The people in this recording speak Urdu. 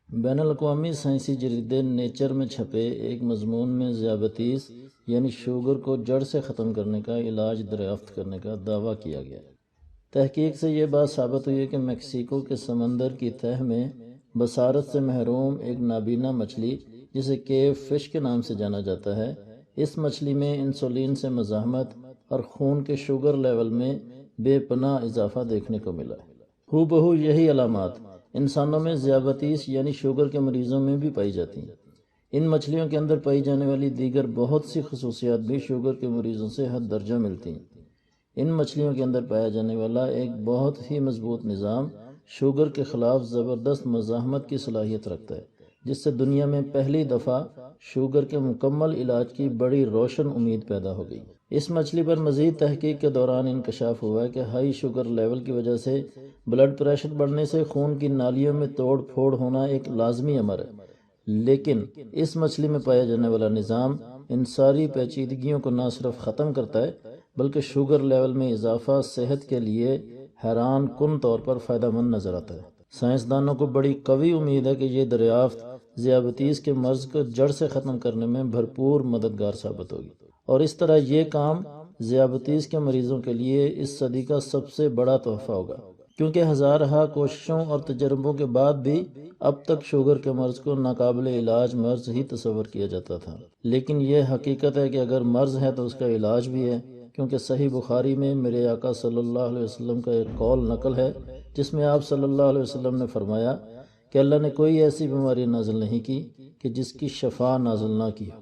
بین الاقوامی سائنسی جریدے نیچر میں چھپے ایک مضمون میں ذیابیطس یعنی شوگر کو جڑ سے ختم کرنے کا علاج دریافت کرنے کا دعویٰ کیا گیا۔ تحقیق سے یہ بات ثابت ہوئی ہے کہ میکسیکو کے سمندر کی تہہ میں بصارت سے محروم ایک نابینا مچھلی جسے کیو فش کے نام سے جانا جاتا ہے، اس مچھلی میں انسولین سے مزاحمت اور خون کے شوگر لیول میں بے پناہ اضافہ دیکھنے کو ملا۔ ہو بہو یہی علامات انسانوں میں ذیابیطس یعنی شوگر کے مریضوں میں بھی پائی جاتی ہیں۔ ان مچھلیوں کے اندر پائی جانے والی دیگر بہت سی خصوصیات بھی شوگر کے مریضوں سے حد درجہ ملتی ہیں۔ ان مچھلیوں کے اندر پایا جانے والا ایک بہت ہی مضبوط نظام شوگر کے خلاف زبردست مزاحمت کی صلاحیت رکھتا ہے، جس سے دنیا میں پہلی دفعہ شوگر کے مکمل علاج کی بڑی روشن امید پیدا ہو گئی۔ اس مچھلی پر مزید تحقیق کے دوران انکشاف ہوا ہے کہ ہائی شوگر لیول کی وجہ سے بلڈ پریشر بڑھنے سے خون کی نالیوں میں توڑ پھوڑ ہونا ایک لازمی امر ہے، لیکن اس مچھلی میں پایا جانے والا نظام ان ساری پیچیدگیوں کو نہ صرف ختم کرتا ہے بلکہ شوگر لیول میں اضافہ صحت کے لیے حیران کن طور پر فائدہ مند نظر آتا ہے۔ سائنسدانوں کو بڑی قوی امید ہے کہ یہ دریافت ذیابیطس کے مرض کو جڑ سے ختم کرنے میں بھرپور مددگار ثابت ہوگی، اور اس طرح یہ کام ذیابیطس کے مریضوں کے لیے اس صدی کا سب سے بڑا تحفہ ہوگا، کیونکہ ہزارہا کوششوں اور تجربوں کے بعد بھی اب تک شوگر کے مرض کو ناقابل علاج مرض ہی تصور کیا جاتا تھا۔ لیکن یہ حقیقت ہے کہ اگر مرض ہے تو اس کا علاج بھی ہے، کیونکہ صحیح بخاری میں میرے آقا صلی اللہ علیہ وسلم کا ایک قول نقل ہے جس میں آپ صلی اللہ علیہ وسلم نے فرمایا کہ اللہ نے کوئی ایسی بیماری نازل نہیں کی کہ جس کی شفا نازل نہ کی ہو۔